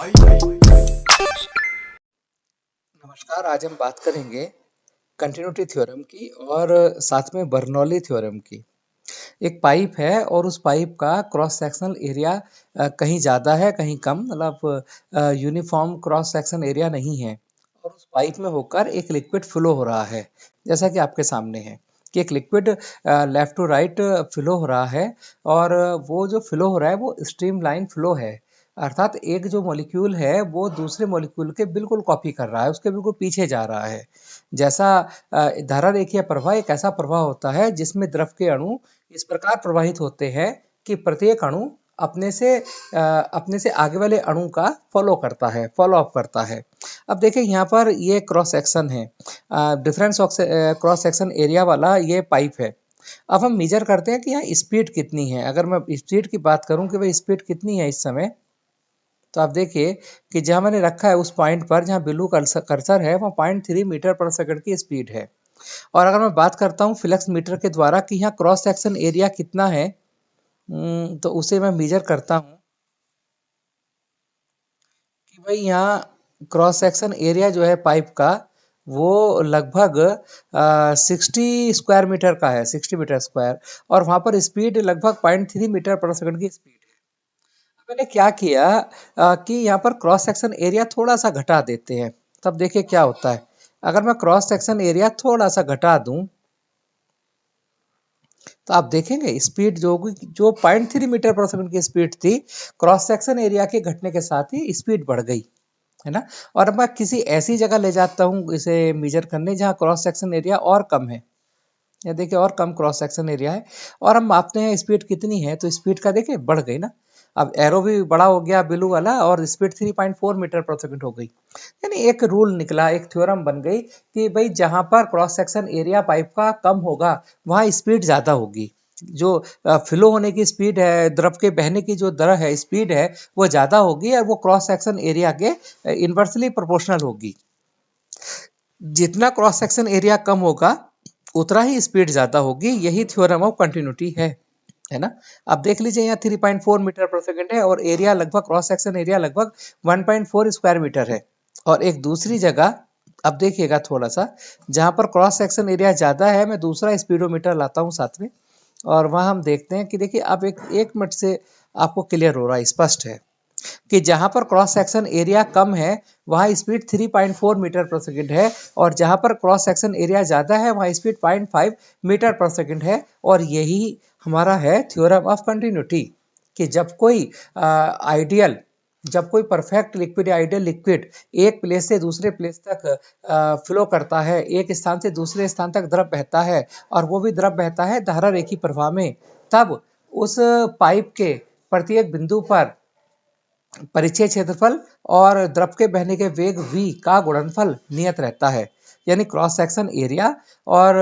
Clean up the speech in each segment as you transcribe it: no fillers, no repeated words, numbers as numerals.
नमस्कार, आज हम बात करेंगे कंटिन्यूटी थ्योरम की और साथ में बर्नौली थ्योरम की। एक पाइप है और उस पाइप का क्रॉस सेक्शनल एरिया कहीं ज़्यादा है कहीं कम, मतलब यूनिफॉर्म क्रॉस सेक्शन एरिया नहीं है और उस पाइप में होकर एक लिक्विड फ्लो हो रहा है, जैसा कि आपके सामने है कि एक liquid left to right flow हो रहा है और वो जो फ्लो हो रहा है वो स्ट्रीम लाइन फ्लो है। अर्थात एक जो मॉलिक्यूल है वो दूसरे मॉलिक्यूल के बिल्कुल कॉपी कर रहा है, उसके बिल्कुल पीछे जा रहा है। जैसा धारा रेखीय प्रवाह एक ऐसा प्रवाह होता है जिसमें द्रव के अणु इस प्रकार प्रवाहित होते हैं कि प्रत्येक अणु अपने से आगे वाले अणु का फॉलो अप करता है। अब देखिए यहाँ पर ये क्रॉस सेक्शन है, डिफरेंस क्रॉस सेक्शन एरिया वाला ये पाइप है। अब हम मेजर करते हैं कि यहाँ स्पीड कितनी है। अगर मैं स्पीड की बात करूं कि भाई स्पीड कितनी है इस समय, तो आप देखिए कि जहां मैंने रखा है उस पॉइंट पर जहां ब्लू कर्सर है वहाँ 0.3 मीटर पर सेकंड की स्पीड है। और अगर मैं बात करता हूँ फ्लक्स मीटर के द्वारा कि यहाँ क्रॉस सेक्शन एरिया कितना है, तो उसे मैं मेजर करता हूँ कि भाई यहाँ क्रॉस सेक्शन एरिया जो है पाइप का वो लगभग 60 स्क्वायर मीटर का है, 60 मीटर स्क्वायर, और वहां पर स्पीड लगभग 0.3 मीटर पर सेकंड की स्पीड है। मैंने क्या किया कि यहाँ पर क्रॉस सेक्शन एरिया थोड़ा सा घटा देते हैं, तब देखिए क्या होता है। अगर मैं क्रॉस सेक्शन एरिया थोड़ा सा घटा दूं तो आप देखेंगे स्पीड जो होगी, जो 0.3 मीटर पर सेकंड की स्पीड थी, क्रॉस सेक्शन एरिया के घटने के साथ ही स्पीड बढ़ गई, है ना। और अब मैं किसी ऐसी जगह ले जाता हूँ इसे मेजर करने जहाँ क्रॉस सेक्शन एरिया और कम है, या देखिए और कम क्रॉस सेक्शन एरिया है, और हम मापते हैं स्पीड कितनी है, तो स्पीड का देखिए बढ़ गई ना। अब एरो भी बड़ा हो गया ब्लू वाला और स्पीड 3.4 मीटर पर सेकंड हो गई। यानी एक रूल निकला, एक थ्योरम बन गई कि भाई जहां पर क्रॉस सेक्शन एरिया पाइप का कम होगा वहां स्पीड ज्यादा होगी। जो फ्लो होने की स्पीड है, द्रव के बहने की जो दर है, स्पीड है, वो ज्यादा होगी और वो क्रॉस सेक्शन एरिया के इन्वर्सली प्रोपोर्शनल होगी। जितना क्रॉस सेक्शन एरिया कम होगा उतना ही स्पीड ज्यादा होगी। यही थ्योरम ऑफ कंटिन्यूटी है ना। अब देख लीजिए यहाँ 3.4 मीटर पर सेकंड है और एरिया लगभग, क्रॉस सेक्शन एरिया लगभग 1.4 स्क्वायर मीटर है। और एक दूसरी जगह अब देखिएगा थोड़ा सा, जहां पर क्रॉस सेक्शन एरिया ज्यादा है, मैं दूसरा स्पीडोमीटर लाता हूँ साथ में और वहां हम देखते हैं कि देखिए अब एक मिनट से आपको क्लियर हो रहा है, स्पष्ट है कि जहां पर क्रॉस सेक्शन एरिया कम है वहां स्पीड 3.4 मीटर पर सेकंड है, और जहां पर क्रॉस सेक्शन एरिया ज्यादा है वहां स्पीड 0.5 मीटर पर सेकंड है। और यही हमारा है थ्योरम ऑफ कंटिन्यूटी कि जब कोई परफेक्ट लिक्विड या आइडियल लिक्विड एक प्लेस से दूसरे प्लेस तक फ्लो करता है, एक स्थान से दूसरे स्थान तक द्रव बहता है, और वो भी द्रव बहता है धारा रेखी प्रवाह में, तब उस पाइप के प्रत्येक बिंदु पर परिचय क्षेत्रफल और द्रव के बहने के वेग v का गुणनफल नियत रहता है। यानी क्रॉस सेक्शन एरिया और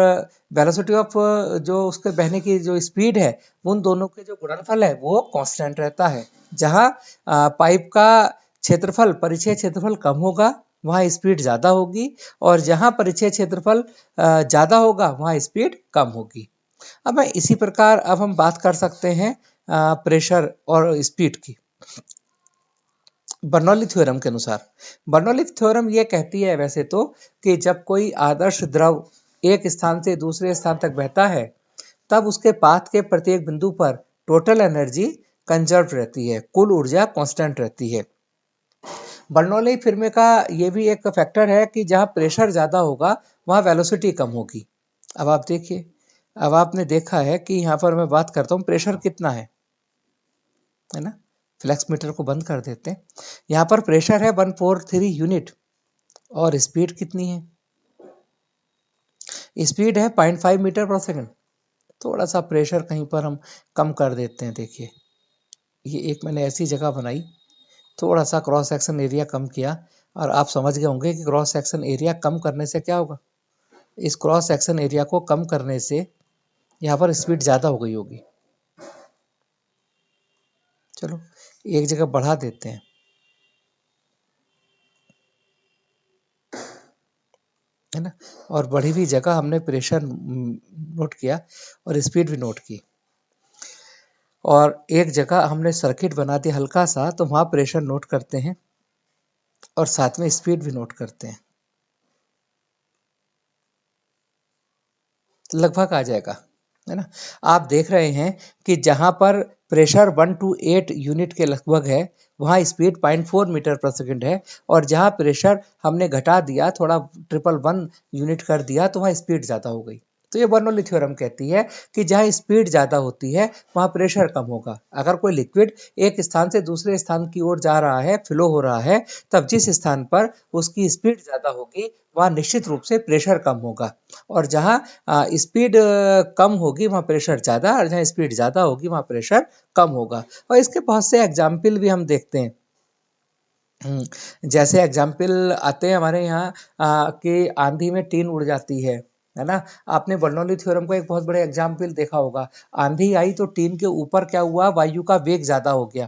वेलोसिटी ऑफ जो उसके बहने की जो स्पीड है, उन दोनों के जो गुणनफल है वो कांस्टेंट रहता है। जहां पाइप का क्षेत्रफल, परिचय क्षेत्रफल कम होगा वहां स्पीड ज्यादा होगी, और जहां परिचय क्षेत्रफल ज्यादा होगा वहां स्पीड कम होगी। अब मैं इसी प्रकार अब हम बात कर सकते हैं प्रेशर और स्पीड की। बर्नौली थ्योरम के अनुसार, बर्नौली थ्योरम ये कहती है वैसे तो कि जब कोई आदर्श द्रव एक स्थान से दूसरे स्थान तक बहता है तब उसके पाथ के प्रत्येक बिंदु पर टोटल एनर्जी कंजर्व रहती है, कुल ऊर्जा कांस्टेंट रहती है। बर्नौली थ्योरम का ये भी एक फैक्टर है कि जहां प्रेशर ज्यादा होगा वहां वेलोसिटी कम होगी। अब आप देखिए, अब आपने देखा है कि यहाँ पर मैं बात करता हूँ प्रेशर कितना है ना। फ्लैक्स मीटर को बंद कर देते हैं। यहाँ पर प्रेशर है 143 यूनिट और स्पीड कितनी है, स्पीड है 0.5 मीटर पर सेकंड। थोड़ा सा प्रेशर कहीं पर हम कम कर देते हैं। देखिए ये एक मैंने ऐसी जगह बनाई, थोड़ा सा क्रॉस सेक्शन एरिया कम किया, और आप समझ गए होंगे कि क्रॉस सेक्शन एरिया कम करने से क्या होगा। इस क्रॉस सेक्शन एरिया को कम करने से यहाँ पर स्पीड ज्यादा हो गई होगी। चलो एक जगह बढ़ा देते हैं, है ना। और बढ़ी हुई जगह हमने प्रेशर नोट किया और स्पीड भी नोट की, और एक जगह हमने सर्किट बना दिया हल्का सा, तो वहां प्रेशर नोट करते हैं और साथ में स्पीड भी नोट करते हैं, तो लगभग आ जाएगा, है ना। आप देख रहे हैं कि जहां पर प्रेशर 1 to 8 यूनिट के लगभग है, वहां स्पीड 0.4 मीटर पर सेकंड है, और जहां प्रेशर हमने घटा दिया, थोड़ा 111 यूनिट कर दिया, तो वहां स्पीड ज़्यादा हो गई। तो ये बर्नौली थ्योरम कहती है कि जहां स्पीड ज़्यादा होती है वहां प्रेशर कम होगा। अगर कोई लिक्विड एक स्थान से दूसरे स्थान की ओर जा रहा है, फ्लो हो रहा है, तब जिस स्थान पर उसकी स्पीड ज़्यादा होगी वहां निश्चित रूप से प्रेशर कम होगा, और जहां स्पीड कम होगी वहाँ प्रेशर ज़्यादा, और जहाँ स्पीड ज़्यादा होगी वहाँ प्रेशर कम होगा। और इसके बहुत से एग्जाम्पल भी हम देखते हैं। जैसे एग्जाम्पल आते हैं हमारे यहाँ कि आंधी में टीन उड़ जाती है ना। आपने बर्नौली थ्योरम का एक बहुत बड़ा एग्जाम्पल देखा होगा। आंधी आई तो टीन के ऊपर क्या हुआ, वायु का वेग ज़्यादा हो गया,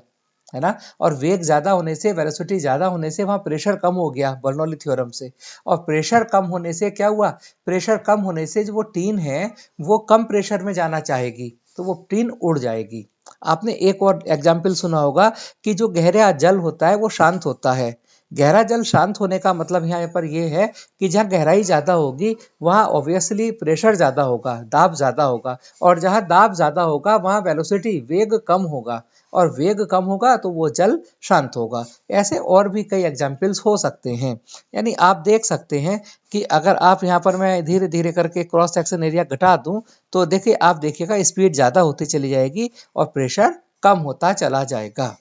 है ना। और वेग ज़्यादा होने से, वेलोसिटी ज़्यादा होने से वहाँ प्रेशर कम हो गया बर्नौली थ्योरम से। और प्रेशर कम होने से क्या हुआ, प्रेशर कम होने से जो वो टीन है वो कम प्रेशर में जाना चाहेगी, तो वो टीन उड़ जाएगी। आपने एक और एग्जाम्पल सुना होगा कि जो गहरा जल होता है वो शांत होता है। गहरा जल शांत होने का मतलब यहाँ पर ये है कि जहाँ गहराई ज़्यादा होगी वहाँ ऑब्वियसली प्रेशर ज़्यादा होगा, दाब ज़्यादा होगा, और जहाँ दाब ज़्यादा होगा वहाँ वेलोसिटी, वेग कम होगा, और वेग कम होगा तो वो जल शांत होगा। ऐसे और भी कई एग्जाम्पल्स हो सकते हैं। यानी आप देख सकते हैं कि अगर आप यहाँ पर, मैं धीरे धीरे करके क्रॉस सेक्शन एरिया घटा दूं, तो देखिए, आप देखिएगा स्पीड ज़्यादा होती चली जाएगी और प्रेशर कम होता चला जाएगा।